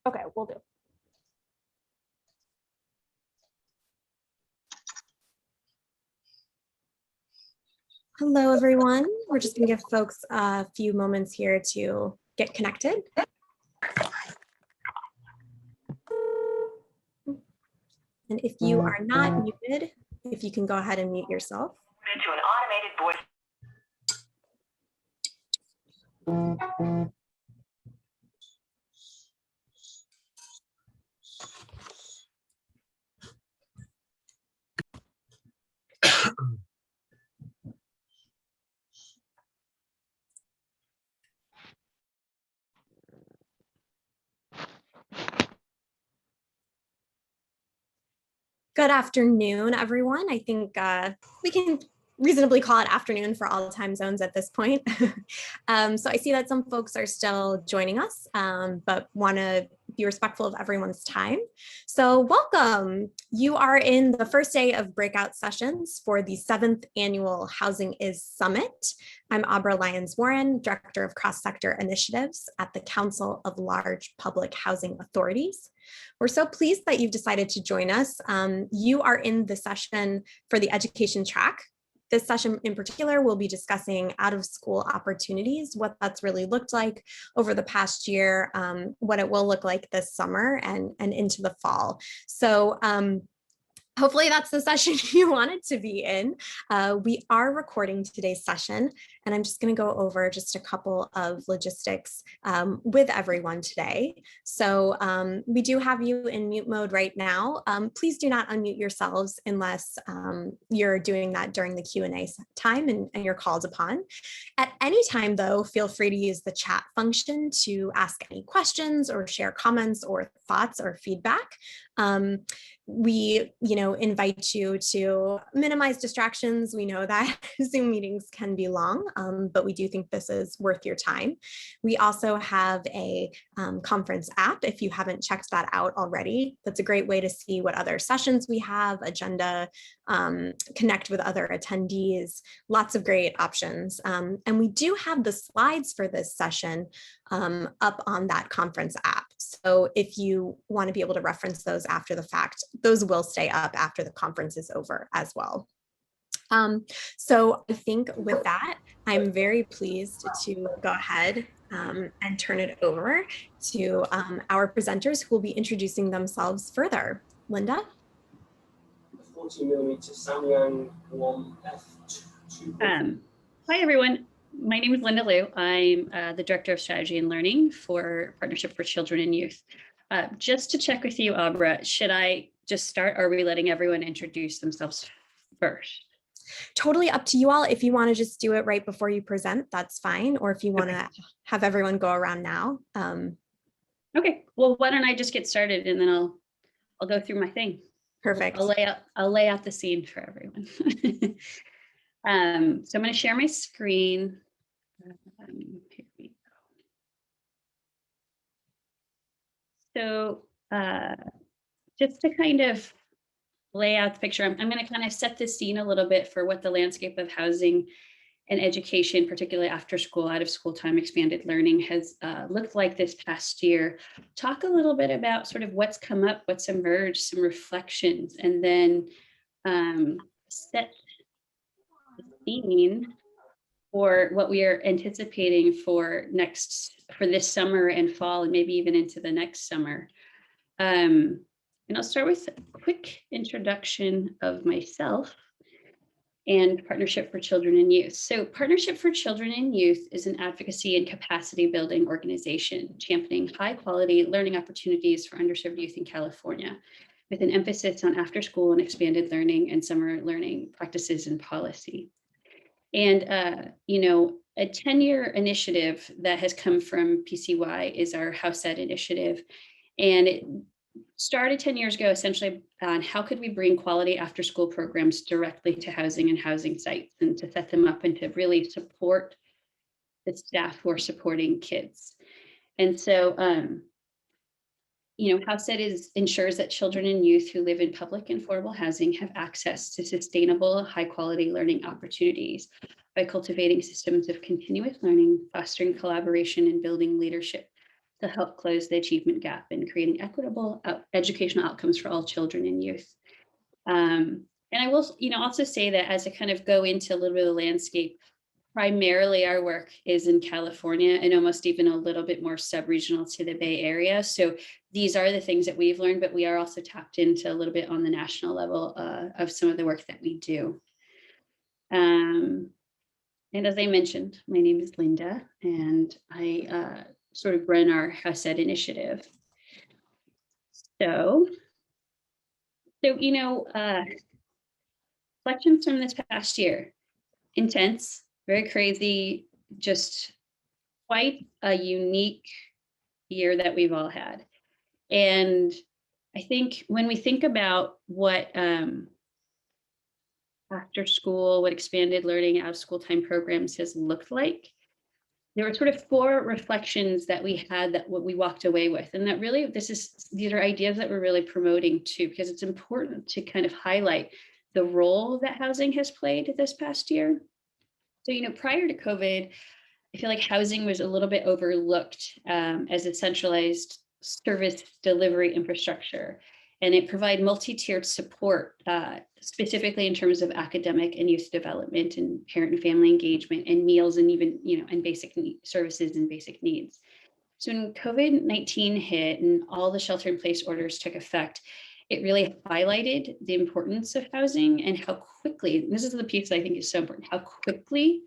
Okay, we'll do. Hello, everyone. We're just going to give folks a few moments here to get connected. And if you are not muted, if you can go ahead and mute yourself. To an automated voice. Good afternoon, everyone. I think we can reasonably call it afternoon for all time zones at this point. So I see that some folks are still joining us, but want to be respectful of everyone's time. So welcome. You are in the first day of breakout sessions for the 7th annual HousingIs Summit. I'm Abra Lyons-Warren, Director of Cross-Sector Initiatives at the Council of Large Public Housing Authorities. We're so pleased that you've decided to join us. You are in the session for the education track. This session in particular, we'll be discussing out-of-school opportunities, what that's really looked like over the past year, what it will look like this summer and into the fall. So hopefully that's the session you wanted to be in. We are recording today's session, and I'm just going to go over just a couple of logistics with everyone today. So we do have you in mute mode right now. Please do not unmute yourselves unless you're doing that during the Q&A time and you're called upon. At any time, though, feel free to use the chat function to ask any questions or share comments or thoughts or feedback. We, invite you to minimize distractions. We know that Zoom meetings can be long, but we do think this is worth your time. We also have a conference app. If you haven't checked that out already, that's a great way to see what other sessions we have, agenda, connect with other attendees, lots of great options. And we do have the slides for this session up on that conference app. So if you want to be able to reference those after the fact, those will stay up after the conference is over as well. So I think with that, I'm very pleased to go ahead and turn it over to our presenters who will be introducing themselves further. Linda? 40mm Samyang 1F2. Hi, everyone. My name is Linda Liu. I'm the Director of Strategy and Learning for Partnership for Children and Youth. Just to check with you, Abra, should I just start, or are we letting everyone introduce themselves first? Totally up to you all. If you want to just do it right before you present, that's fine. Or if you want to have everyone go around now. Okay, well, why don't I just get started and then I'll go through my thing. Perfect. I'll lay out the scene for everyone. So I'm going to share my screen. Here we go. So just to kind of lay out the picture, I'm going to kind of set the scene a little bit for what the landscape of housing and education, particularly after school, out of school time, expanded learning has looked like this past year. Talk a little bit about sort of what's come up, what's emerged, some reflections, and then set the scene for what we are anticipating for this summer and fall, and maybe even into the next summer. And I'll start with a quick introduction of myself and Partnership for Children and Youth. So Partnership for Children and Youth is an advocacy and capacity building organization championing high quality learning opportunities for underserved youth in California, with an emphasis on after school and expanded learning and summer learning practices and policy. And, a 10-year initiative that has come from PCY is our House Ed initiative. And it started 10 years ago, essentially on how could we bring quality after school programs directly to housing and housing sites, and to set them up and to really support the staff who are supporting kids. And so, House Ed ensures that children and youth who live in public and affordable housing have access to sustainable, high quality learning opportunities by cultivating systems of continuous learning, fostering collaboration, and building leadership to help close the achievement gap and creating equitable educational outcomes for all children and youth. And I will, also say that as I kind of go into a little bit of the landscape, primarily our work is in California and almost even a little bit more sub-regional to the Bay Area. So these are the things that we've learned, but we are also tapped into a little bit on the national level of some of the work that we do. And as I mentioned, my name is Linda, and I sort of run our HousingIs initiative. So reflections from this past year, intense, very crazy, just quite a unique year that we've all had. And I think when we think about what after school, what expanded learning out of school time programs has looked like, there were sort of 4 reflections that we had that what we walked away with. And that really, these are ideas that we're really promoting too, because it's important to kind of highlight the role that housing has played this past year. So, prior to COVID, I feel like housing was a little bit overlooked as a centralized service delivery infrastructure. And it provided multi-tiered support, specifically in terms of academic and youth development and parent and family engagement and meals and even, and basic services and basic needs. So when COVID-19 hit and all the shelter-in-place orders took effect, it really highlighted the importance of housing and how quickly, this is the piece I think is so important, how quickly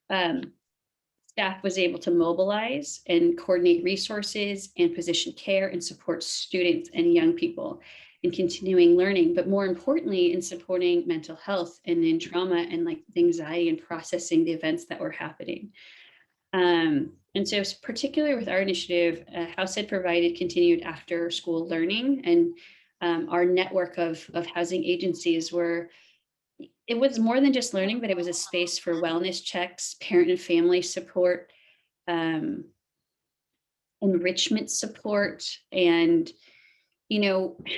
staff was able to mobilize and coordinate resources and position care and support students and young people in continuing learning, but more importantly, in supporting mental health and in trauma and like anxiety and processing the events that were happening. And so particularly with our initiative, HousingIs provided continued after school learning, and our network of housing agencies it was more than just learning, but it was a space for wellness checks, parent and family support, enrichment support, and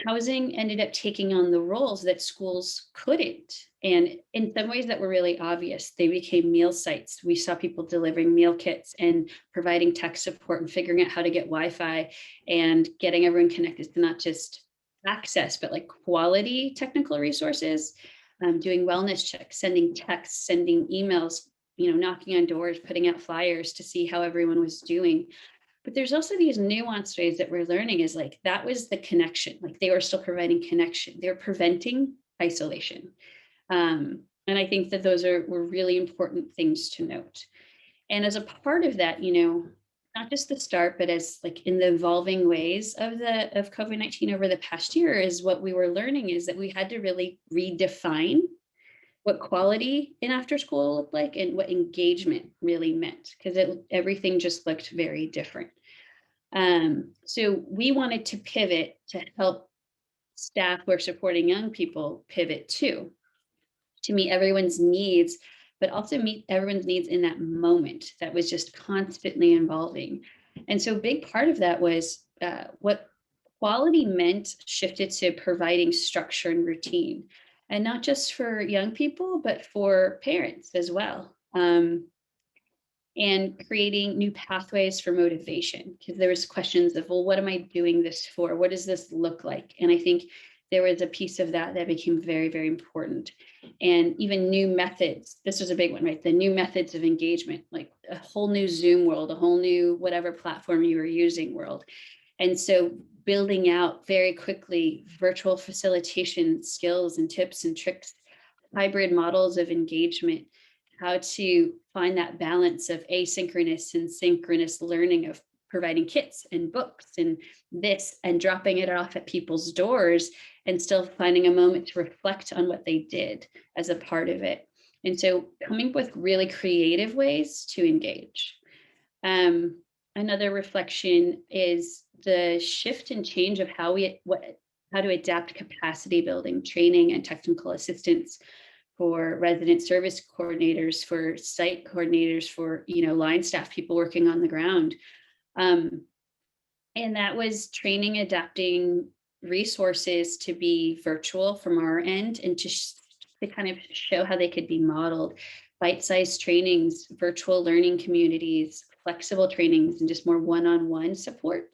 housing ended up taking on the roles that schools couldn't. And in some ways that were really obvious, they became meal sites. We saw people delivering meal kits and providing tech support and figuring out how to get Wi-Fi and getting everyone connected to not just access, but like quality technical resources, doing wellness checks, sending texts, sending emails, knocking on doors, putting out flyers to see how everyone was doing. But there's also these nuanced ways that we're learning is like, that was the connection. Like they were still providing connection. They're preventing isolation. And I think that those were really important things to note. And as a part of that, not just the start, but as like in the evolving ways of COVID-19 over the past year is what we were learning is that we had to really redefine what quality in after school looked like and what engagement really meant, because everything just looked very different. So we wanted to pivot to help staff who are supporting young people pivot too, to meet everyone's needs, but also meet everyone's needs in that moment that was just constantly evolving. And so a big part of that was what quality meant shifted to providing structure and routine. And not just for young people, but for parents as well. And creating new pathways for motivation, because there was questions of, well, what am I doing this for? What does this look like? And I think there was a piece of that became very, very important. And even new methods. This was a big one, right? The new methods of engagement, like a whole new Zoom world, a whole new whatever platform you were using world. And so building out very quickly virtual facilitation skills and tips and tricks, hybrid models of engagement, how to find that balance of asynchronous and synchronous learning, of providing kits and books and this and dropping it off at people's doors and still finding a moment to reflect on what they did as a part of it. And so coming up with really creative ways to engage. Another reflection is the shift and change of how to adapt capacity building, training, and technical assistance for resident service coordinators, for site coordinators, for line staff, people working on the ground. And that was training, adapting resources to be virtual from our end and to kind of show how they could be modeled. Bite-sized trainings, virtual learning communities, flexible trainings and just more one-on-one support.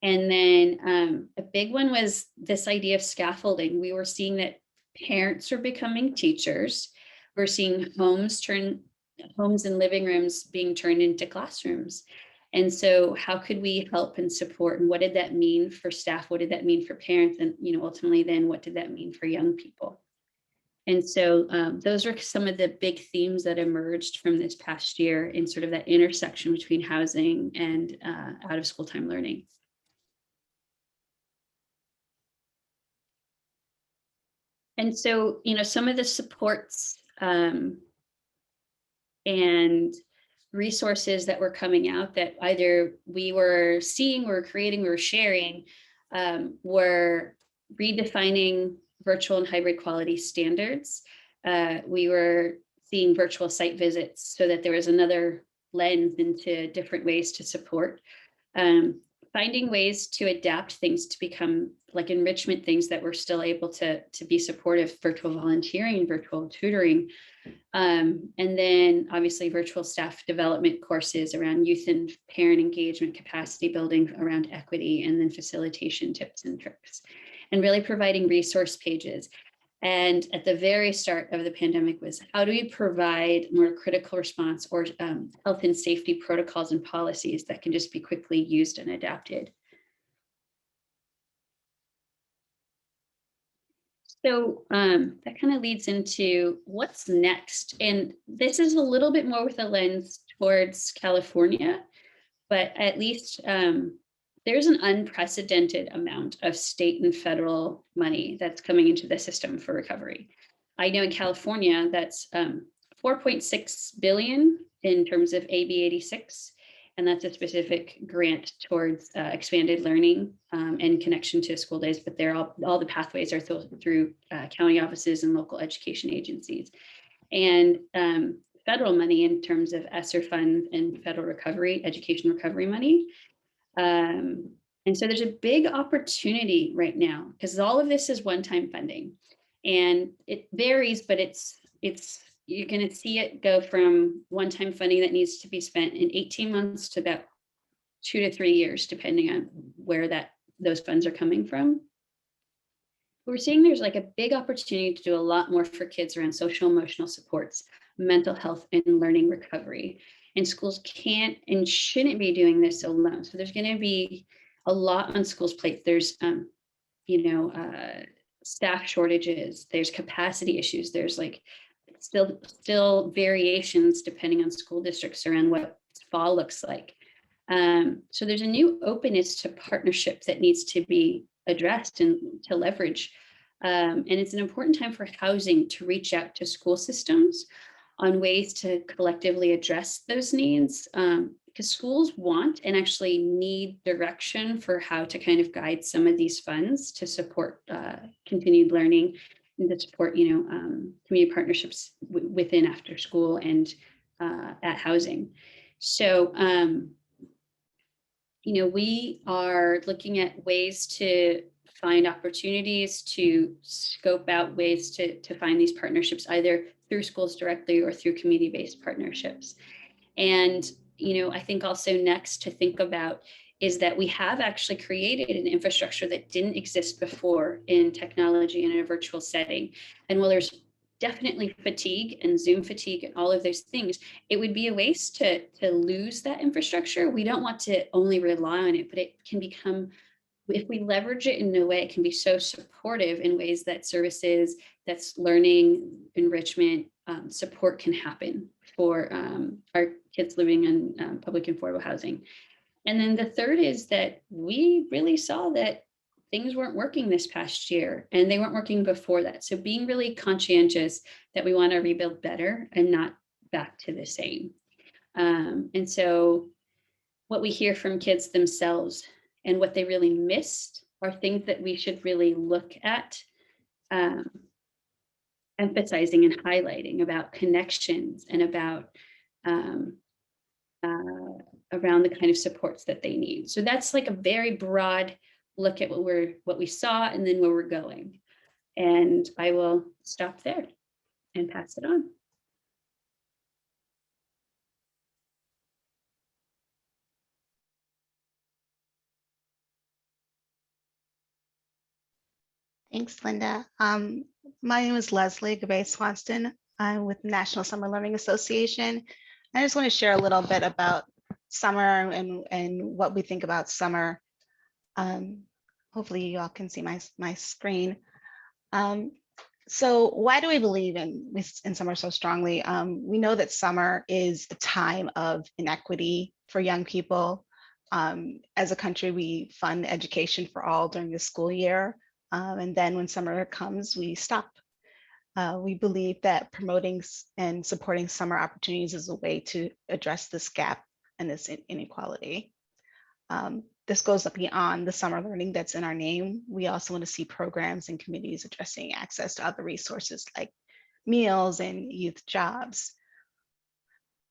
And then a big one was this idea of scaffolding. We were seeing that parents are becoming teachers. We're seeing homes and living rooms being turned into classrooms. And so how could we help and support? And what did that mean for staff? What did that mean for parents? And, you know, ultimately then what did that mean for young people? And so those are some of the big themes that emerged from this past year in sort of that intersection between housing and out of school time learning. And so, you know, some of the supports and resources that were coming out that either we were seeing, we were creating, we were sharing, were redefining virtual and hybrid quality standards. We were seeing virtual site visits so that there was another lens into different ways to support. Finding ways to adapt things to become like enrichment things that we're still able to be supportive, virtual volunteering and virtual tutoring. And then obviously virtual staff development courses around youth and parent engagement, capacity building around equity, and then facilitation tips and tricks, and really providing resource pages. And at the very start of the pandemic was, how do we provide more critical response or health and safety protocols and policies that can just be quickly used and adapted? So that kind of leads into what's next. And this is a little bit more with a lens towards California, but at least there's an unprecedented amount of state and federal money that's coming into the system for recovery. I know in California, that's 4.6 billion in terms of AB 86. And that's a specific grant towards expanded learning and connection to school days, but they're all the pathways are through county offices and local education agencies. And federal money in terms of ESSER funds and federal recovery, education recovery money. And so there's a big opportunity right now because all of this is one-time funding, and it varies, but it's you're going to see it go from one-time funding that needs to be spent in 18 months to about 2 to 3 years, depending on where those funds are coming from. We're seeing there's like a big opportunity to do a lot more for kids around social-emotional supports, mental health, and learning recovery. And schools can't and shouldn't be doing this alone. So there's going to be a lot on schools' plates. There's, staff shortages. There's capacity issues. There's like still variations depending on school districts around what fall looks like. So there's a new openness to partnership that needs to be addressed and to leverage. And it's an important time for housing to reach out to school systems on ways to collectively address those needs, because schools want and actually need direction for how to kind of guide some of these funds to support continued learning and to support, community partnerships within after school and at housing. So, we are looking at ways to find opportunities to scope out ways to find these partnerships, either through schools directly or through community-based partnerships. And, I think also next to think about is that we have actually created an infrastructure that didn't exist before in technology in a virtual setting. And while there's definitely fatigue and Zoom fatigue and all of those things, it would be a waste to lose that infrastructure. We don't want to only rely on it, but it can become, if we leverage it in a way, it can be so supportive in ways that services, that's learning, enrichment, support can happen for our kids living in public and affordable housing. And then the third is that we really saw that things weren't working this past year and they weren't working before that. So being really conscientious that we want to rebuild better and not back to the same. And so what we hear from kids themselves and what they really missed are things that we should really look at emphasizing and highlighting about connections and about around the kind of supports that they need. So that's like a very broad look at what we saw and then where we're going. And I will stop there and pass it on. Thanks, Linda. My name is Leslie Gabay Swanston. I'm with National Summer Learning Association. I just want to share a little bit about summer and what we think about summer. Hopefully you all can see my screen. So why do we believe in summer so strongly? We know that summer is a time of inequity for young people. As a country, we fund education for all during the school year. And then when summer comes, we stop. We believe that promoting and supporting summer opportunities is a way to address this gap and this inequality. This goes beyond the summer learning that's in our name. We also want to see programs and committees addressing access to other resources like meals and youth jobs.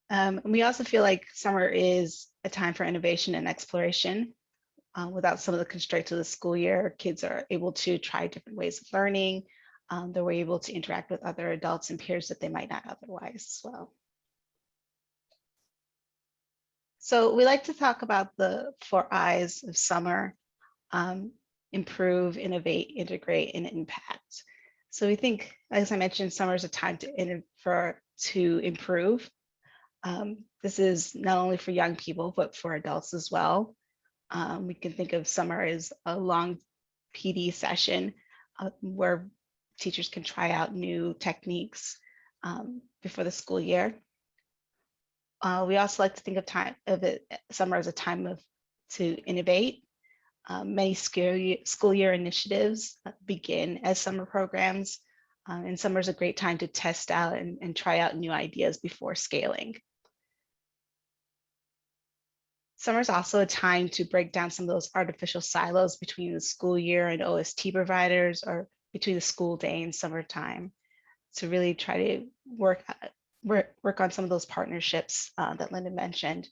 And we also feel like summer is a time for innovation and exploration. Without some of the constraints of the school year, kids are able to try different ways of learning. They were able to interact with other adults and peers that they might not otherwise as well. So we like to talk about the 4 I's of summer: improve, innovate, integrate, and impact. So we think, as I mentioned, summer is a time to improve. This is not only for young people, but for adults as well. We can think of summer as a long PD session where teachers can try out new techniques before the school year. We also like to think of summer as a time to innovate. Many school year initiatives begin as summer programs, and summer is a great time to test out and try out new ideas before scaling. Summer is also a time to break down some of those artificial silos between the school year and OST providers, or between the school day and summertime, to really try to work on some of those partnerships that Linda mentioned,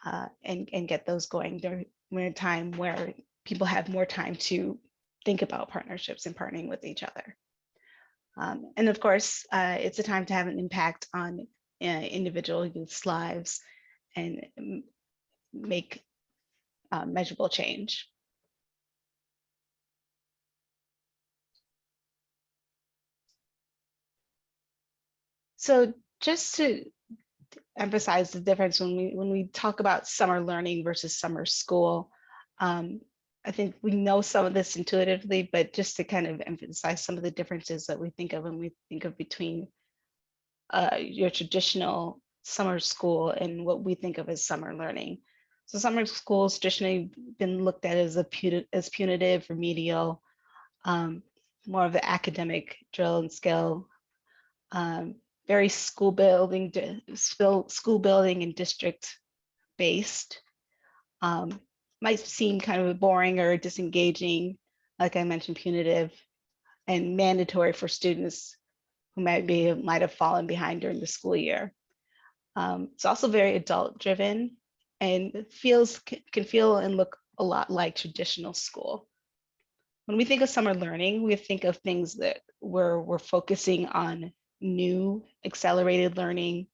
and get those going during a time where people have more time to think about partnerships and partnering with each other. And of course, it's a time to have an impact on individual youth's lives and make measurable change. So just to emphasize the difference when we talk about summer learning versus summer school, I think we know some of this intuitively, but just to kind of emphasize some of the differences that we think of when we think of between your traditional summer school and what we think of as summer learning. So summer schools traditionally been looked at as punitive, remedial, more of the academic drill and skill, very school building and district based. Might seem kind of boring or disengaging, like I mentioned, punitive and mandatory for students who might have fallen behind during the school year. It's also very adult driven and can feel and look a lot like traditional school. When we think of summer learning, we think of things that we're focusing on new accelerated learning.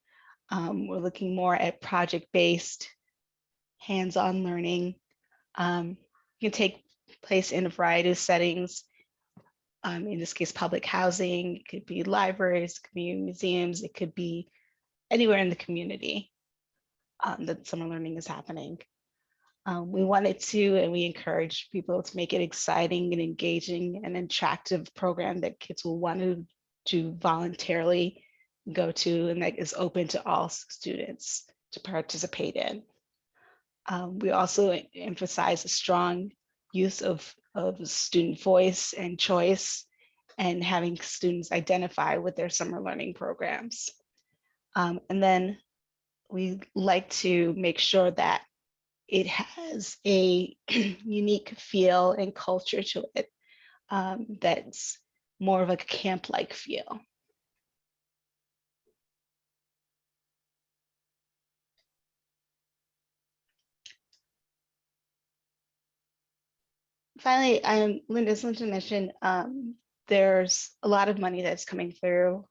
We're looking more at project-based, hands-on learning. It can take place in a variety of settings. In this case, public housing, it could be libraries, it could be museums, it could be anywhere in the community that summer learning is happening. We wanted to, and we encourage people to make it exciting and engaging and attractive program that kids will want to voluntarily go to, and that is open to all students to participate in. We also emphasize a strong use of student voice and choice, and having students identify with their summer learning programs. And then we like to make sure that it has a unique feel and culture to it that's more of a camp-like feel. Finally, Linda mentioned there's a lot of money that's coming through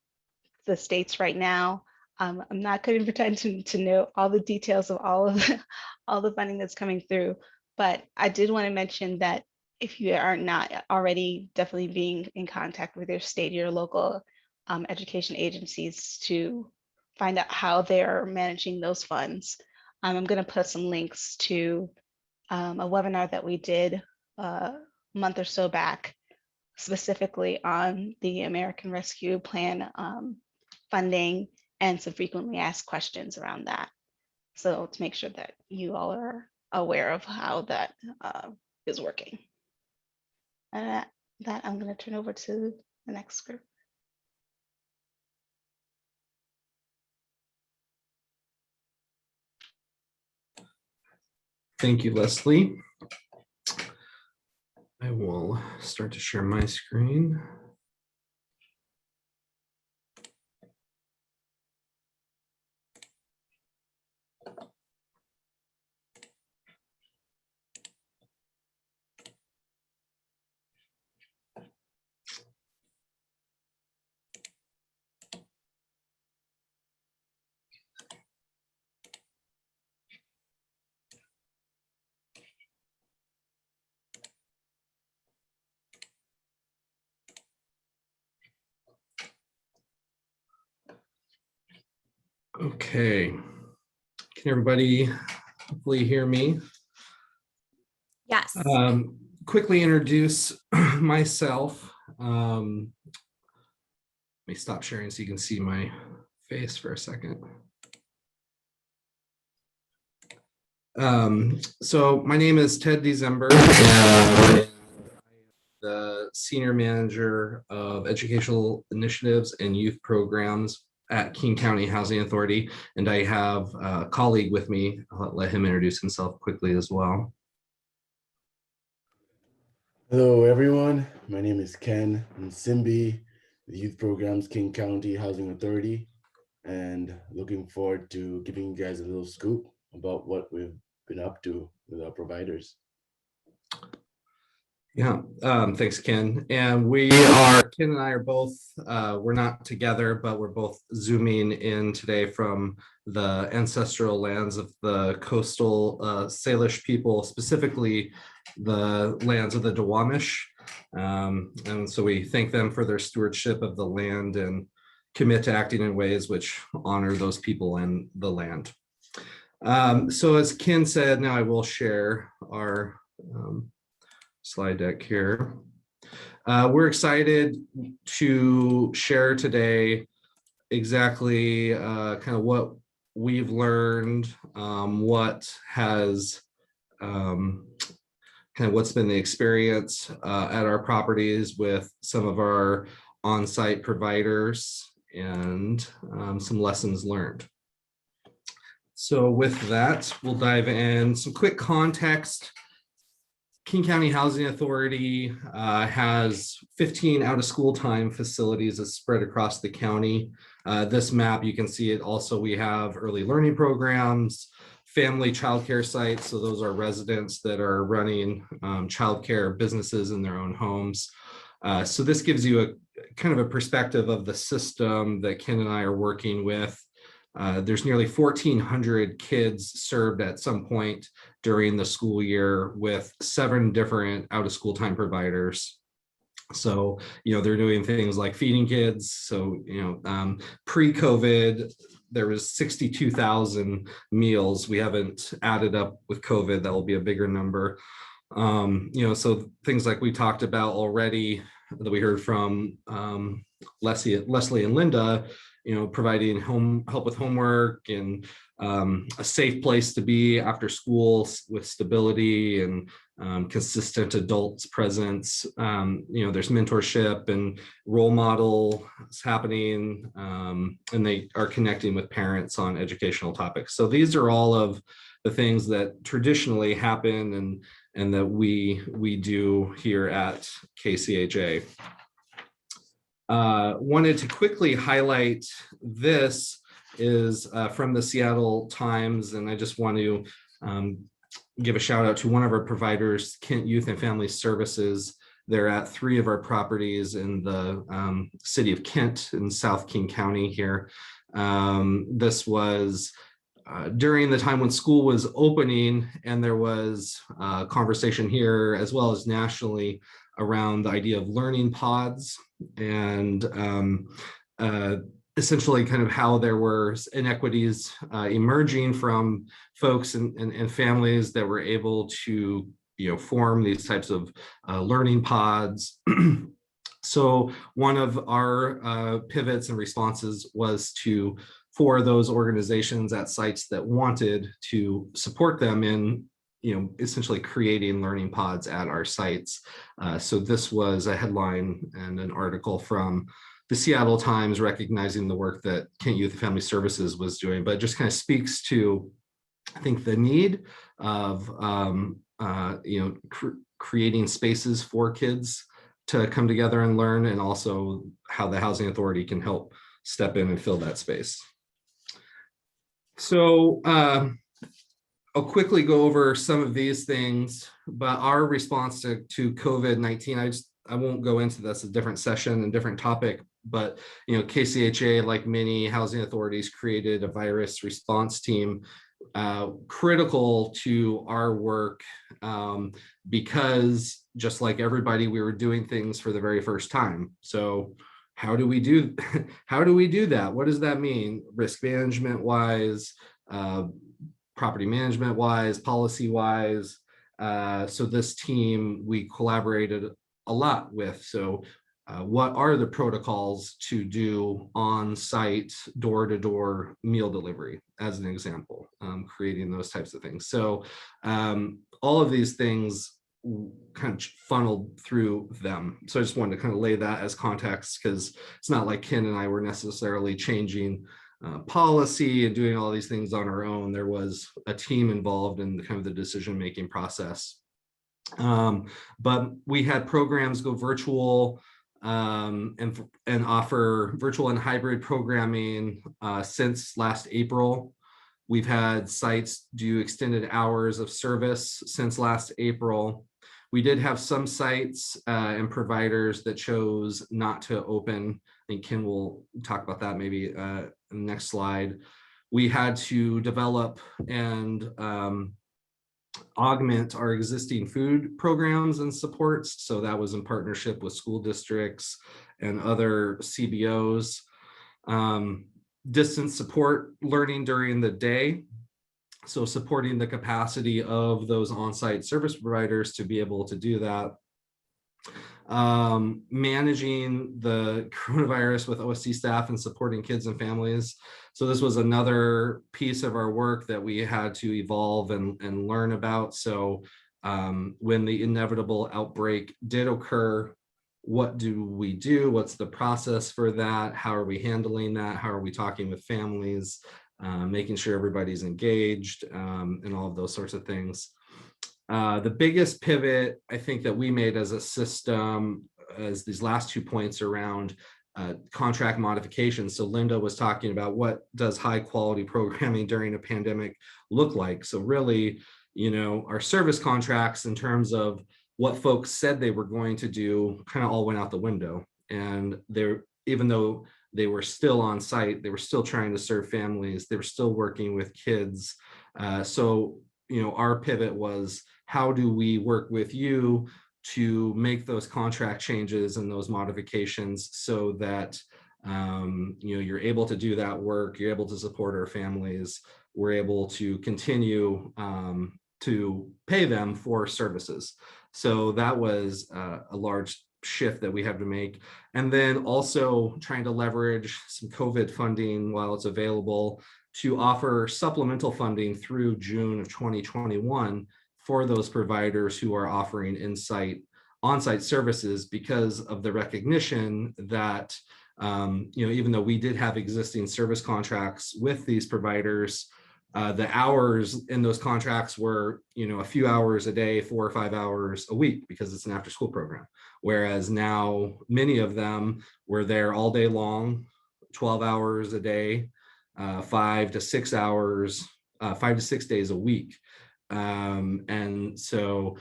the states right now. I'm not going to pretend to know all the details of all of all the funding that's coming through, but I did want to mention that if you are not already, definitely being in contact with your state, your local education agencies to find out how they're managing those funds. I'm going to put some links to a webinar that we did a month or so back, specifically on the American Rescue Plan funding and some frequently asked questions around that. So to make sure that you all are aware of how that is working. And that I'm going to turn over to the next group. Thank you, Leslie. I will start to share my screen. Okay, can everybody hopefully hear me? Yes. Quickly introduce myself. Let me stop sharing so you can see my face for a second. So my name is Ted December, and the Senior Manager of Educational Initiatives and Youth Programs at King County Housing Authority, and I have a colleague with me. I'll let him introduce himself quickly as well. Hello, everyone. My name is Ken Simbi, the Youth Programs King County Housing Authority, and looking forward to giving you guys a little scoop about what we've been up to with our providers. Yeah, thanks, Ken. And Ken and I are both, we're not together, but we're both Zooming in today from the ancestral lands of the coastal Salish people, specifically the lands of the Duwamish. And so we thank them for their stewardship of the land and commit to acting in ways which honor those people and the land. So as Ken said, now I will share our slide deck here. We're excited to share today exactly kind of what we've learned, what has kind of what's been the experience at our properties with some of our on-site providers and some lessons learned. So with that, we'll dive in. Some quick context. King County Housing Authority has 15 out-of-school time facilities that spread across the county. This map, you can see it also, we have early learning programs, family childcare sites. So those are residents that are running childcare businesses in their own homes. So this gives you a kind of a perspective of the system that Ken and I are working with. There's nearly 1,400 kids served at some point during the school year with 7 different out-of-school time providers. So, they're doing things like feeding kids. So, pre-COVID, there was 62,000 meals. We haven't added up with COVID. That will be a bigger number. So things like we talked about already that we heard from Leslie and Linda, providing help with homework and a safe place to be after school with stability and consistent adults presence. There's mentorship and role model happening, and they are connecting with parents on educational topics. So these are all of the things that traditionally happen and that we do here at KCHA. Wanted to quickly highlight this is from the Seattle Times, and I just want to give a shout out to one of our providers, Kent Youth and Family Services. They're at 3 of our properties in the city of Kent in South King County here. This was during the time when school was opening, and there was conversation here as well as nationally around the idea of learning pods, and essentially kind of how there were inequities emerging from folks and families that were able to form these types of learning pods. So one of our pivots and responses was for those organizations at sites that wanted to support them in essentially creating learning pods at our sites. So this was a headline and an article from the Seattle Times recognizing the work that Kent Youth and Family Services was doing, but it just kind of speaks to, I think, the need of creating spaces for kids to come together and learn, and also how the Housing Authority can help step in and fill that space. So I'll quickly go over some of these things, but our response to COVID-19, I won't go into this, a different session and different topic, but KCHA, like many housing authorities, created a virus response team critical to our work, because just like everybody, we were doing things for the very first time. So how do we do that? What does that mean? Risk management wise, property management wise, policy wise. So this team we collaborated a lot with. So what are the protocols to do on-site door-to-door meal delivery, as an example, creating those types of things. So all of these things kind of funneled through them. So I just wanted to kind of lay that as context, because it's not like Ken and I were necessarily changing policy and doing all these things on our own. There was a team involved in kind of the decision-making process. But we had programs go virtual and offer virtual and hybrid programming since last April. We've had sites do extended hours of service since last April. We did have some sites and providers that chose not to open. I think Ken will talk about that maybe in the next slide. We had to develop and augment our existing food programs and supports. So that was in partnership with school districts and other CBOs. Distance support learning during the day. So supporting the capacity of those on-site service providers to be able to do that. Managing the coronavirus with OSC staff and supporting kids and families. So this was another piece of our work that we had to evolve and learn about. So when the inevitable outbreak did occur, what do we do? What's the process for that? How are we handling that? How are we talking with families? Making sure everybody's engaged, and all of those sorts of things. The biggest pivot I think that we made as a system, as these last 2 points around contract modifications. So Linda was talking about, what does high quality programming during a pandemic look like? So really, our service contracts in terms of what folks said they were going to do kind of all went out the window. And even though they were still on site, they were still trying to serve families, they were still working with kids. So our pivot was, how do we work with you to make those contract changes and those modifications so that you're able to do that work, you're able to support our families, we're able to continue to pay them for services. So that was a large shift that we have to make. And then also trying to leverage some COVID funding while it's available to offer supplemental funding through June of 2021 for those providers who are offering on-site services, because of the recognition that even though we did have existing service contracts with these providers, the hours in those contracts were a few hours a day, 4 or 5 hours a week, because it's an after-school program. Whereas now many of them were there all day long, 12 hours a day, 5 to 6 hours, 5 to 6 days a week. And so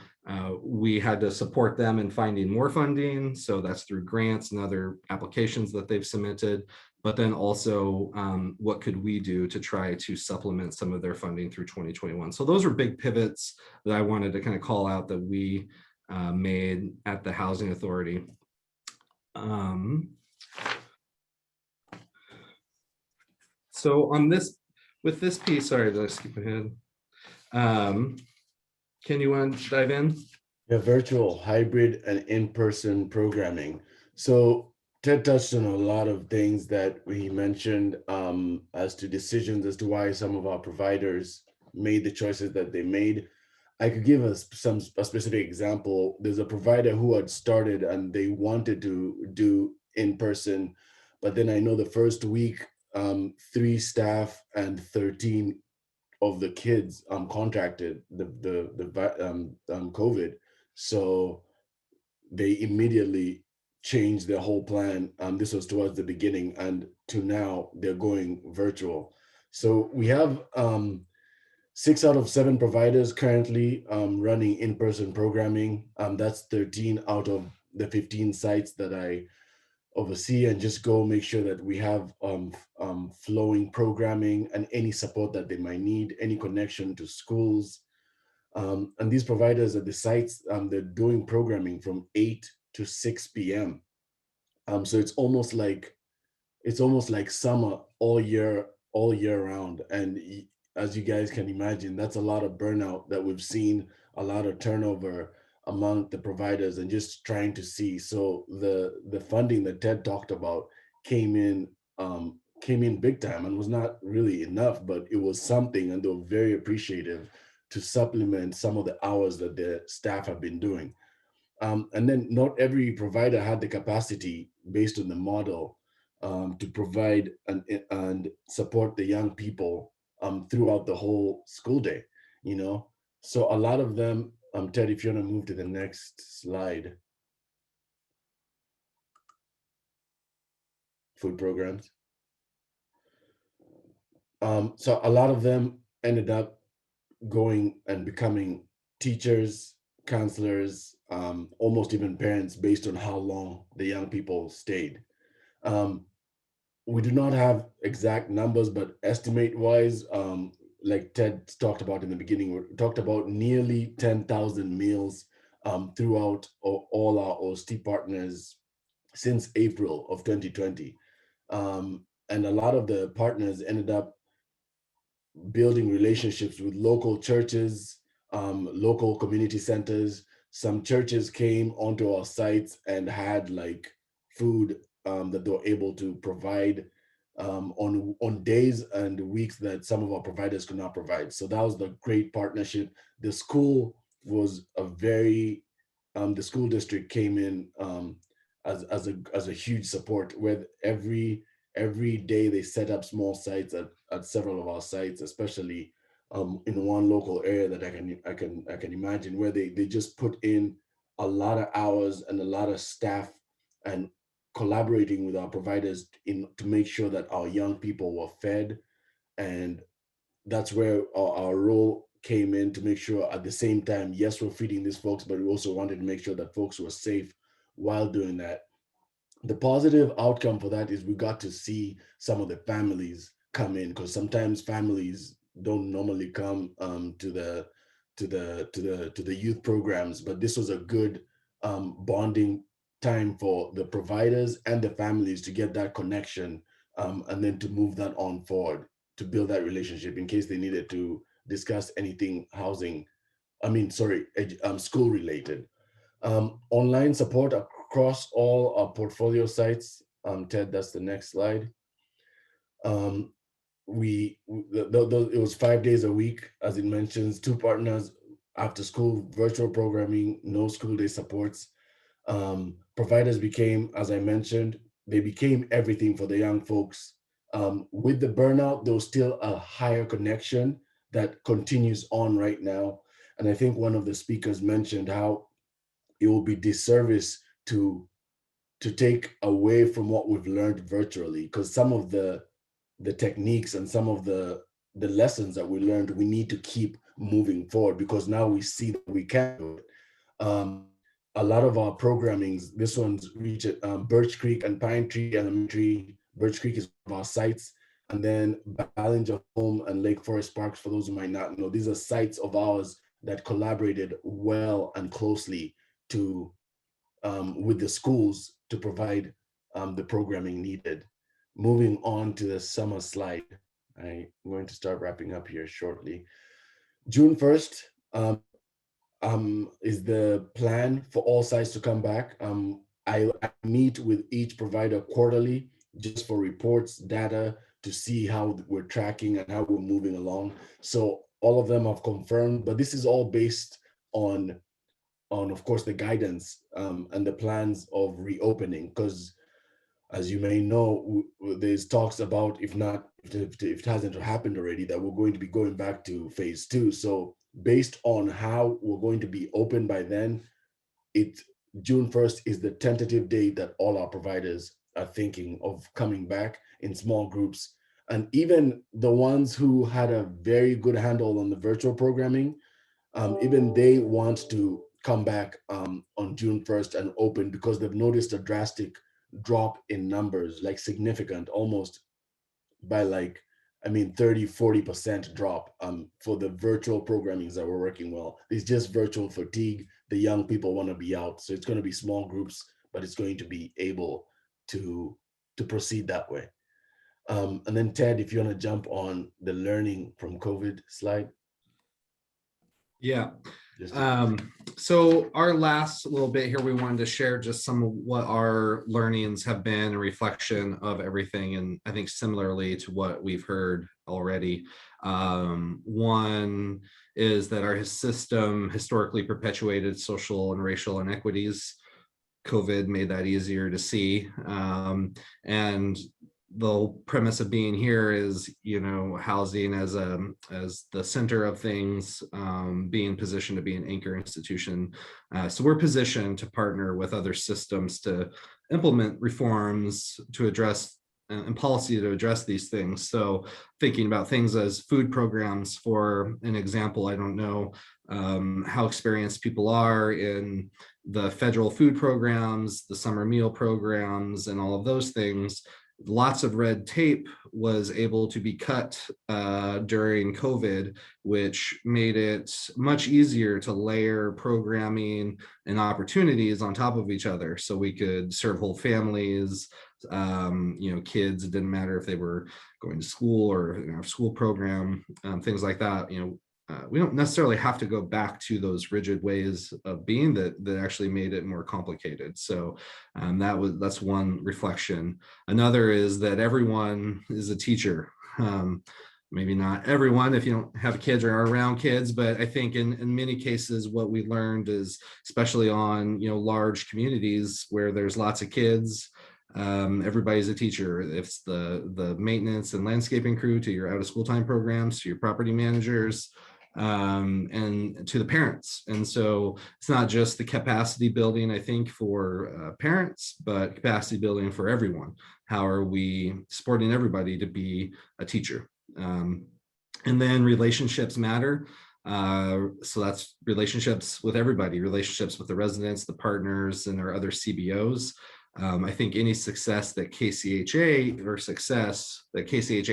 we had to support them in finding more funding. So that's through grants and other applications that they've submitted, but then also what could we do to try to supplement some of their funding through 2021. So those are big pivots that I wanted to kind of call out that we made at the Housing Authority. So on this, with this piece, sorry, did I skip ahead? Can you want to dive in? Yeah, virtual, hybrid, and in-person programming. So Ted touched on a lot of things that we mentioned as to decisions as to why some of our providers made the choices that they made. I could give us a specific example. There's a provider who had started and they wanted to do in person, but then I know the first week, 3 staff and 13 of the kids contracted the COVID. So they immediately changed their whole plan. This was towards the beginning, and to now they're going virtual. So we have 6 out of 7 providers currently running in-person programming. That's 13 out of the 15 sites that I oversee, and just go make sure that we have flowing programming and any support that they might need, any connection to schools. And these providers at the sites, they're doing programming from 8 to 6 p.m. So it's almost like summer all year round. And as you guys can imagine, that's a lot of burnout that we've seen, a lot of turnover among the providers, and just trying to see. So the funding that Ted talked about came in big time, and was not really enough, but it was something, and they were very appreciative to supplement some of the hours that their staff have been doing. And then not every provider had the capacity based on the model to provide and support the young people throughout the whole school day, you know? So a lot of them, Ted, if you want to move to the next slide, food programs. So a lot of them ended up going and becoming teachers, counselors, almost even parents, based on how long the young people stayed. We do not have exact numbers, but estimate wise, like Ted talked about in the beginning, we talked about nearly 10,000 meals throughout all our OST partners since April of 2020. And a lot of the partners ended up building relationships with local churches, local community centers. Some churches came onto our sites and had like food that they were able to provide on days and weeks that some of our providers could not provide. So that was the great partnership. The school was a very, the school district came in as a huge support, where every day they set up small sites at several of our sites, especially in one local area that I can imagine, where they just put in a lot of hours and a lot of staff and collaborating with our providers to make sure that our young people were fed. And that's where our role came in, to make sure at the same time, yes, we're feeding these folks, but we also wanted to make sure that folks were safe while doing that. The positive outcome for that is we got to see some of the families come in, because sometimes families don't normally come to the youth programs, but this was a good bonding time for the providers and the families to get that connection, and then to move that on forward, to build that relationship in case they needed to discuss anything school related. Online support across all our portfolio sites. Ted, that's the next slide. It was 5 days a week, as it mentions, 2 partners, after school, virtual programming, no school day supports. Providers became, as I mentioned, they became everything for the young folks. With the burnout, there was still a higher connection that continues on right now. And I think one of the speakers mentioned how it will be disservice to take away from what we've learned virtually, because some of the techniques and some of the lessons that we learned, we need to keep moving forward, because now we see that we can do it. A lot of our programmings, this one's reached Birch Creek and Pine Tree Elementary, Birch Creek is one of our sites. And then Ballinger Home and Lake Forest Parks, for those who might not know, these are sites of ours that collaborated well and closely to with the schools to provide the programming needed. Moving on to the summer slide. I'm going to start wrapping up here shortly. June 1st is the plan for all sites to come back. I meet with each provider quarterly just for reports, data, to see how we're tracking and how we're moving along. So all of them have confirmed, but this is all based on of course, the guidance and the plans of reopening, because as you may know, there's talks about, if it hasn't happened already, that we're going to be going back to phase 2. So based on how we're going to be open by then, June 1st is the tentative date that all our providers are thinking of coming back in small groups. And even the ones who had a very good handle on the virtual programming, even they want to come back on June 1st and open, because they've noticed a drastic drop in numbers, like significant, almost by 30-40% drop for the virtual programmings that were working well. It's just virtual fatigue. The young people want to be out. So it's going to be small groups, but it's going to be able to proceed that way. And then Ted, if you want to jump on the learning from COVID slide. Yeah. So our last little bit here, we wanted to share just some of what our learnings have been, a reflection of everything. And I think similarly to what we've heard already, one is that our system historically perpetuated social and racial inequities. COVID made that easier to see. And the whole premise of being here is, housing as the center of things, being positioned to be an anchor institution. So we're positioned to partner with other systems to implement reforms to address and policy to address these things. So thinking about things as food programs, for an example, I don't know how experienced people are in the federal food programs, the summer meal programs, and all of those things. Lots of red tape was able to be cut during COVID, which made it much easier to layer programming and opportunities on top of each other. So we could serve whole families, kids. It didn't matter if they were going to school or in our school program, things like that. We don't necessarily have to go back to those rigid ways of being that actually made it more complicated. So that's one reflection. Another is that everyone is a teacher. Maybe not everyone if you don't have kids or are around kids, but I think in many cases what we learned is, especially on large communities where there's lots of kids, everybody's a teacher. It's the maintenance and landscaping crew, to your out of school time programs, to your property managers, and to the parents. And so it's not just the capacity building, I think, for parents, but capacity building for everyone. How are we supporting everybody to be a teacher? And then relationships matter. So that's relationships with everybody, relationships with the residents, the partners, and our other CBOs. I think any success that KCHA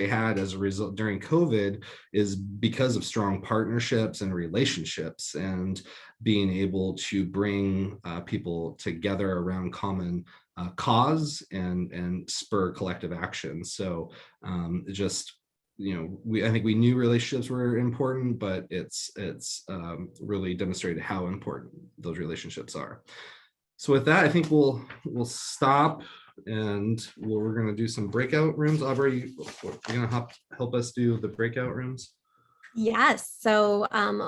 had as a result during COVID is because of strong partnerships and relationships, and being able to bring people together around common cause and spur collective action. So I think we knew relationships were important, but it's really demonstrated how important those relationships are. So with that, I think we'll stop, and we're going to do some breakout rooms. Aubrey, you're going to help us do the breakout rooms? Yes. So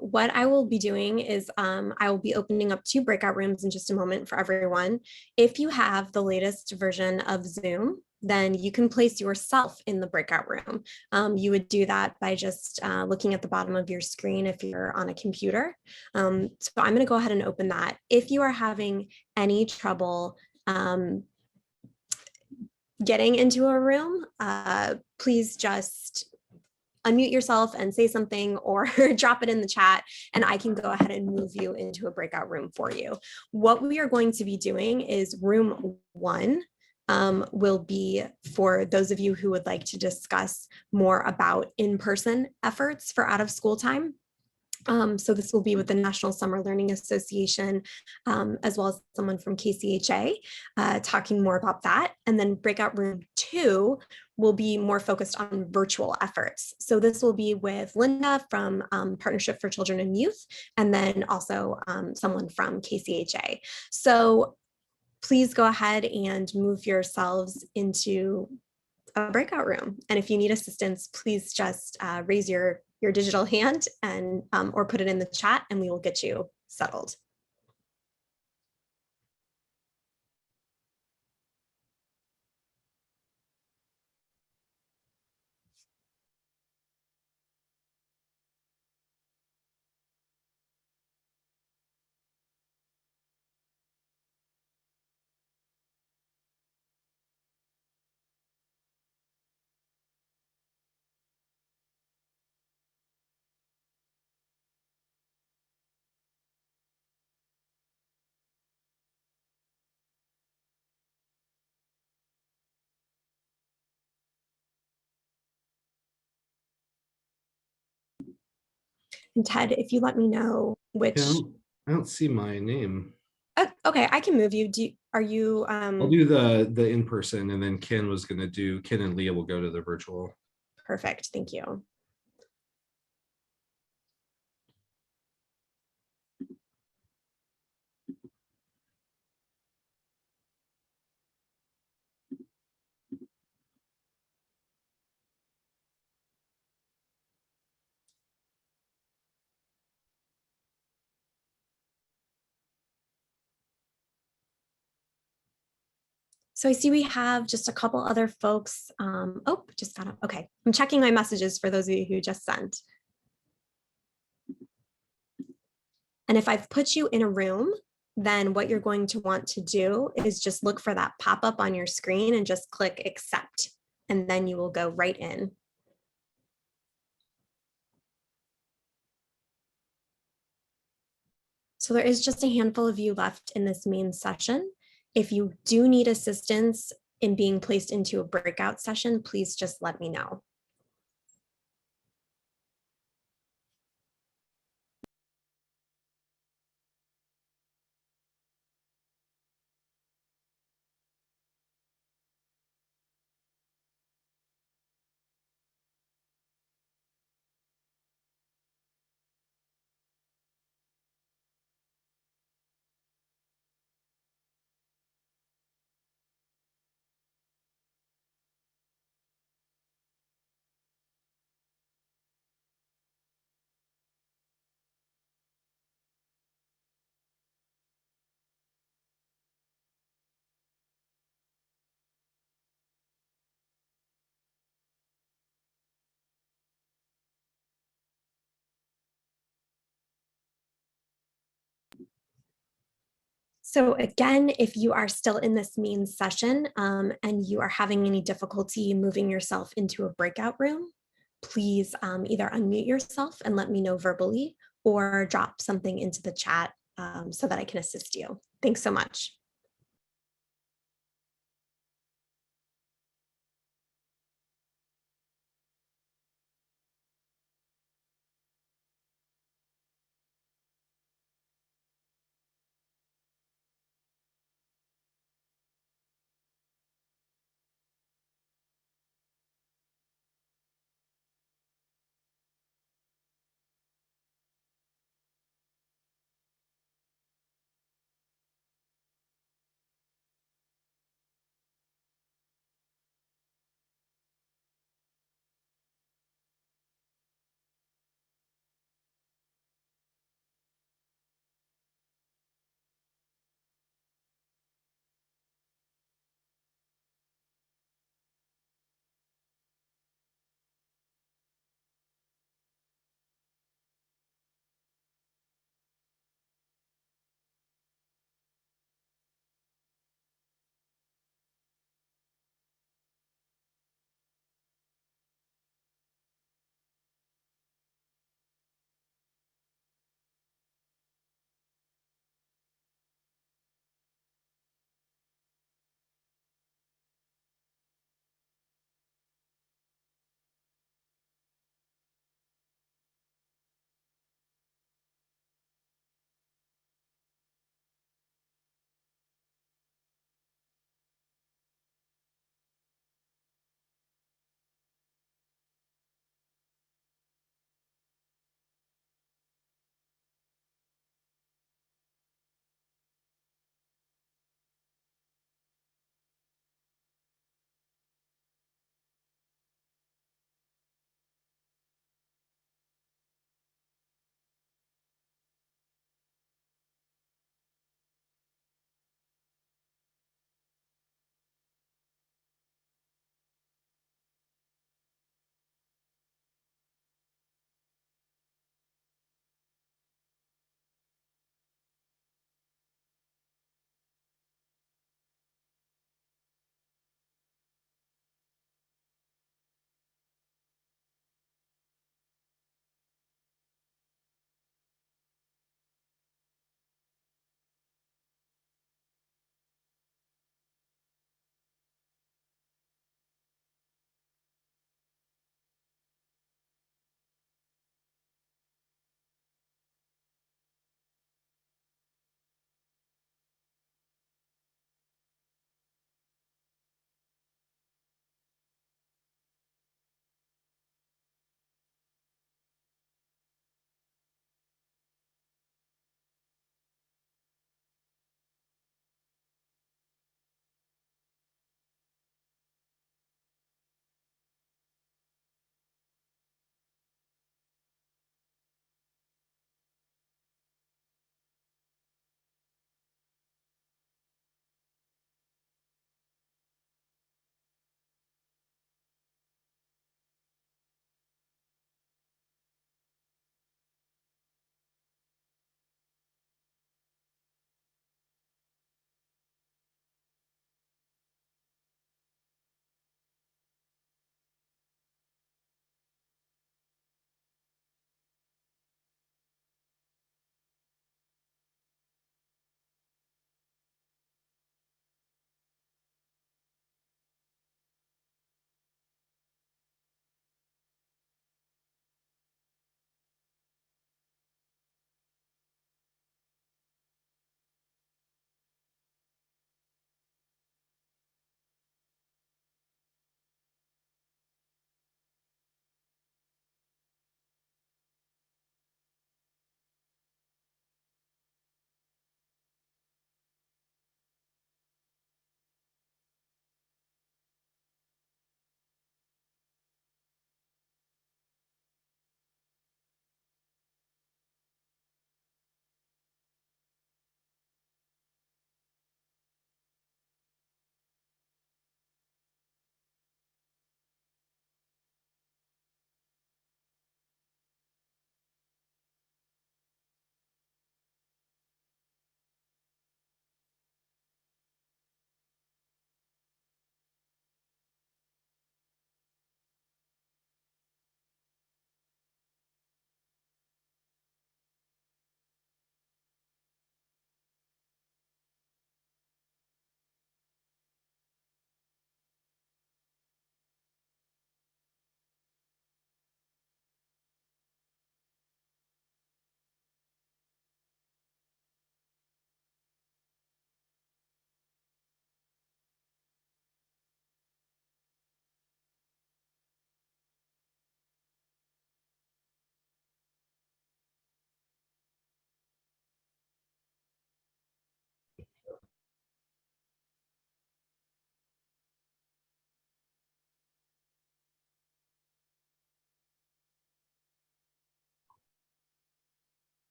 what I will be doing is I will be opening up 2 breakout rooms in just a moment for everyone. If you have the latest version of Zoom, then you can place yourself in the breakout room. You would do that by just looking at the bottom of your screen if you're on a computer. So I'm going to go ahead and open that. If you are having any trouble getting into a room, please just unmute yourself and say something, or drop it in the chat, and I can go ahead and move you into a breakout room for you. What we are going to be doing is room 1. will be for those of you who would like to discuss more about in-person efforts for out of school time. So this will be with the National Summer Learning Association, as well as someone from KCHA, talking more about that. And then breakout room 2 will be more focused on virtual efforts. So this will be with Linda from Partnership for Children and Youth, and then also someone from KCHA. So please go ahead and move yourselves into a breakout room. And if you need assistance, please just raise your digital hand and or put it in the chat and we will get you settled. And Ted, if you let me know which. Yeah, I don't see my name. Oh, okay, I can move you. Are you? I'll do the in-person, and then Ken and Leah will go to the virtual. Perfect, thank you. So I see we have just a couple other folks. Oh, just got up. Okay, I'm checking my messages for those of you who just sent. And if I've put you in a room, then what you're going to want to do is just look for that pop-up on your screen and just click accept, and then you will go right in. So there is just a handful of you left in this main session. If you do need assistance in being placed into a breakout session, please just let me know. So again, if you are still in this main session and you are having any difficulty moving yourself into a breakout room, please either unmute yourself and let me know verbally or drop something into the chat so that I can assist you. Thanks so much.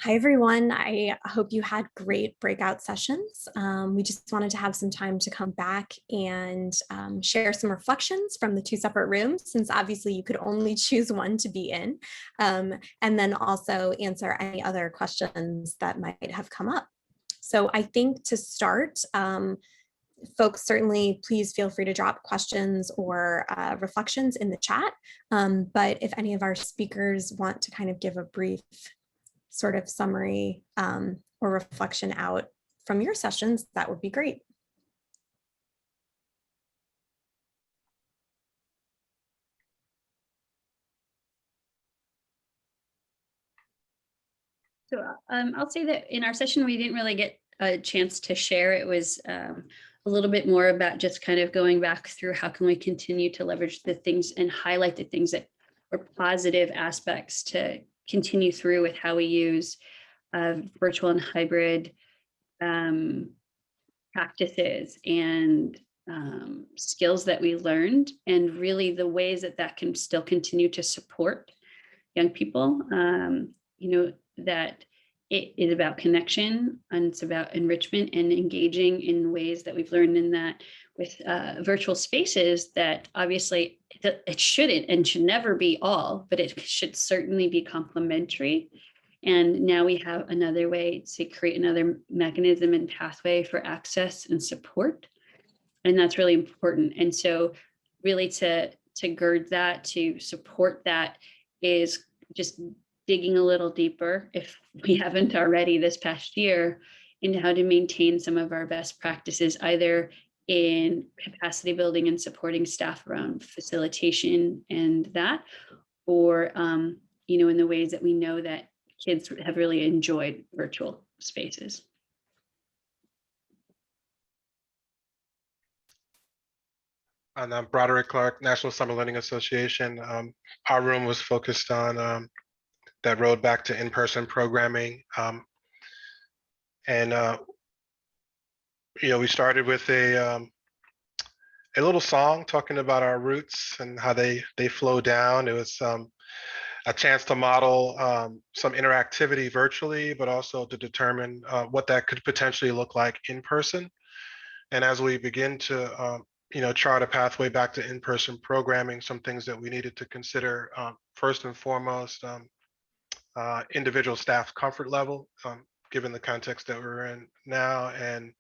Hi, everyone. I hope you had great breakout sessions. We just wanted to have some time to come back and share some reflections from the two separate rooms, since obviously you could only choose one to be in, and then also answer any other questions that might have come up. So I think to start, folks, certainly please feel free to drop questions or reflections in the chat. But if any of our speakers want to kind of give a brief sort of summary or reflection out from your sessions, that would be great. So I'll say that in our session, we didn't really get a chance to share. It was a little bit more about just kind of going back through how can we continue to leverage the things and highlight the things that are positive aspects to continue through with how we use virtual and hybrid practices and skills that we learned, and really the ways that that can still continue to support young people. That it is about connection and it's about enrichment and engaging in ways that we've learned in that with virtual spaces, that obviously it shouldn't and should never be all, but it should certainly be complementary. And now we have another way to create another mechanism and pathway for access and support. And that's really important. And so really to gird that, to support that, is just digging a little deeper, if we haven't already this past year, into how to maintain some of our best practices, either in capacity building and supporting staff around facilitation and that, or in the ways that we know that kids have really enjoyed virtual spaces. And I'm Broderick Clark, National Summer Learning Association. Our room was focused on that road back to in-person programming. We started with a little song talking about our roots and how they flow down. It was a chance to model some interactivity virtually, but also to determine what that could potentially look like in person. And as we begin to chart a pathway back to in-person programming, some things that we needed to consider, first and foremost, individual staff comfort level, given the context that we're in now, and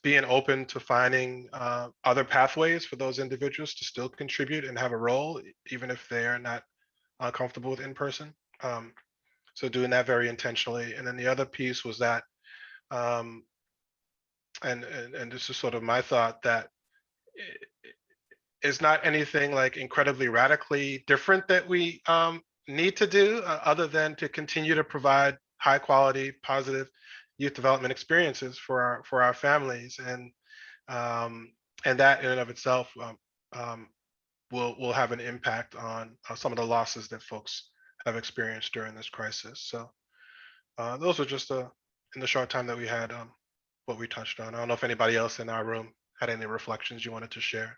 being open to finding other pathways for those individuals to still contribute and have a role, even if they are not comfortable with in-person. So doing that very intentionally. And then the other piece was that, and this is sort of my thought, that it's not anything like incredibly radically different that we need to do, other than to continue to provide high quality, positive youth development experiences for our families, and that in and of itself will have an impact on some of the losses that folks have experienced during this crisis. So those are just in the short time that we had, what we touched on. I don't know if anybody else in our room had any reflections you wanted to share.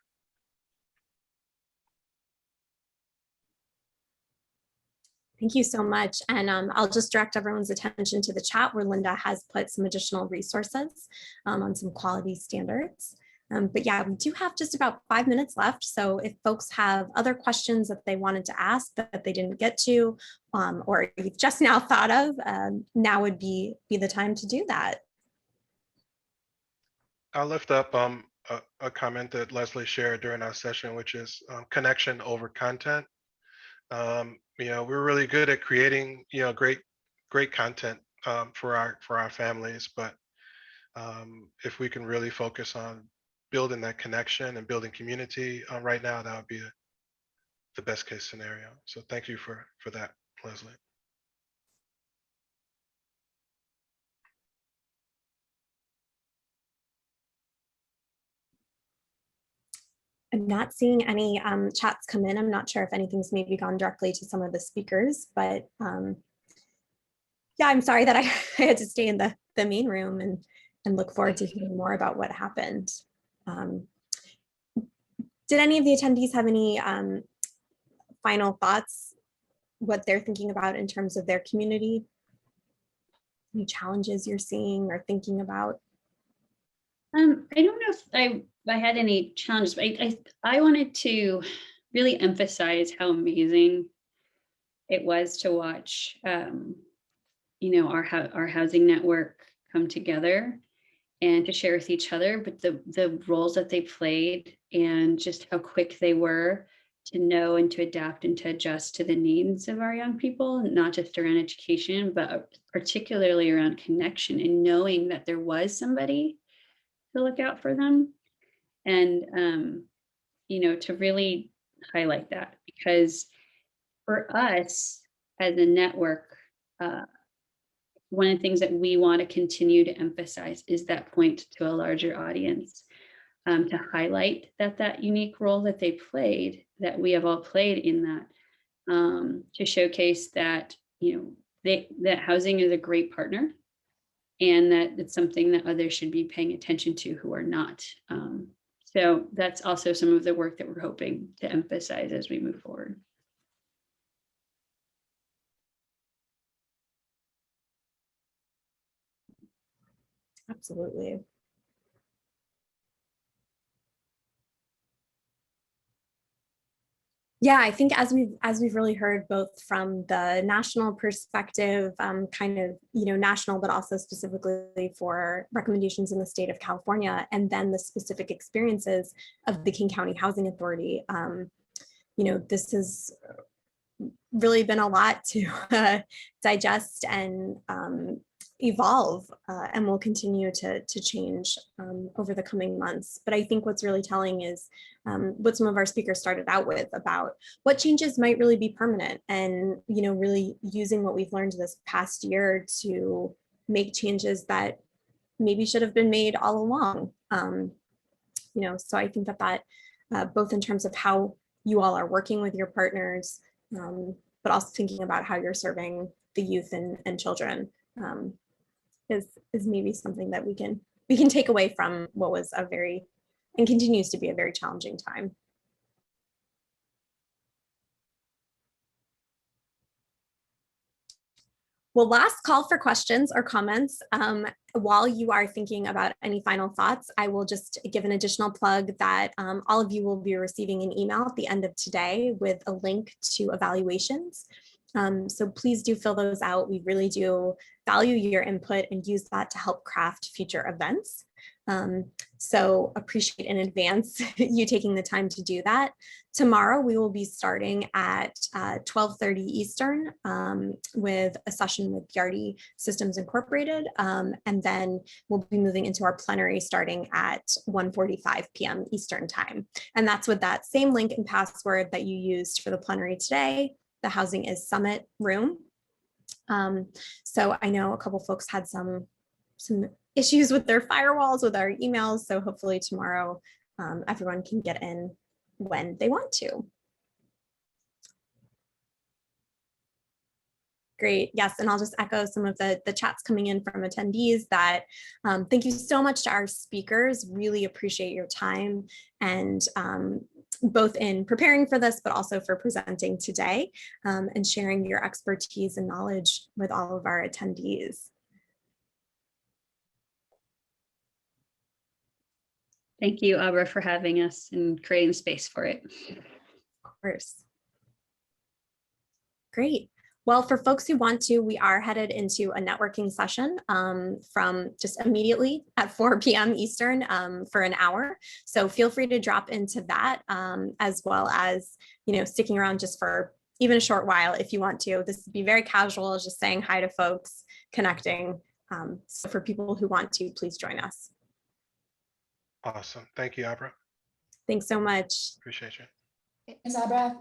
Thank you so much. And I'll just direct everyone's attention to the chat, where Linda has put some additional resources on some quality standards. But yeah, we do have just about 5 minutes left. So if folks have other questions that they wanted to ask that they didn't get to, or you've just now thought of, now would be the time to do that. I'll lift up a comment that Leslie shared during our session, which is connection over content. We're really good at creating, great content for our families, but if we can really focus on building that connection and building community right now, that would be the best case scenario. So thank you for that, Leslie. I'm not seeing any chats come in. I'm not sure if anything's maybe gone directly to some of the speakers, but yeah, I'm sorry that I had to stay in the main room and look forward to hearing more about what happened. Did any of the attendees have any final thoughts, what they're thinking about in terms of their community any challenges you're seeing or thinking about? I don't know if I had any challenges, but I wanted to really emphasize how amazing it was to watch, our housing network come together and to share with each other, but the roles that they played and just how quick they were to know and to adapt and to adjust to the needs of our young people, not just around education, but particularly around connection and knowing that there was somebody to look out for them. And, to really highlight that, because for us as a network, one of the things that we want to continue to emphasize is that point to a larger audience, to highlight that unique role that they played, that we have all played in that, to showcase that, that housing is a great partner and that it's something that others should be paying attention to who are not. So that's also some of the work that we're hoping to emphasize as we move forward. Absolutely. Yeah, I think as we've really heard both from the national perspective, kind of, national, but also specifically for recommendations in the state of California, and then the specific experiences of the King County Housing Authority. This has really been a lot to digest and evolve, and will continue to change over the coming months. But I think what's really telling is what some of our speakers started out with about what changes might really be permanent, and really using what we've learned this past year to make changes that maybe should have been made all along. So I think that both in terms of how you all are working with your partners, but also thinking about how you're serving the youth and children, is maybe something that we can take away from what was a very, and continues to be a very challenging time. Well, last call for questions or comments. While you are thinking about any final thoughts, I will just give an additional plug that all of you will be receiving an email at the end of today with a link to evaluations. So please do fill those out. We really do value your input and use that to help craft future events. So appreciate in advance you taking the time to do that. Tomorrow we will be starting at 12:30 Eastern with a session with Yardi Systems Incorporated, and then we'll be moving into our plenary starting at 1:45 p.m. Eastern time. And that's with that same link and password that you used for the plenary today, the HousingIs Summit room. So I know a couple folks had some issues with their firewalls, with our emails. So hopefully tomorrow everyone can get in when they want to. Great. Yes. And I'll just echo some of the chats coming in from attendees that thank you so much to our speakers. Really appreciate your time, and both in preparing for this, but also for presenting today and sharing your expertise and knowledge with all of our attendees. Thank you, Abra, for having us and creating space for it. Of course. Great. Well, for folks who want to, we are headed into a networking session from just immediately at 4 p.m. Eastern for an hour. So feel free to drop into that, as well as, sticking around just for even a short while if you want to. This would be very casual, just saying hi to folks, connecting. So for people who want to, please join us. Awesome. Thank you, Abra. Thanks so much. Appreciate you. Ms. Abra,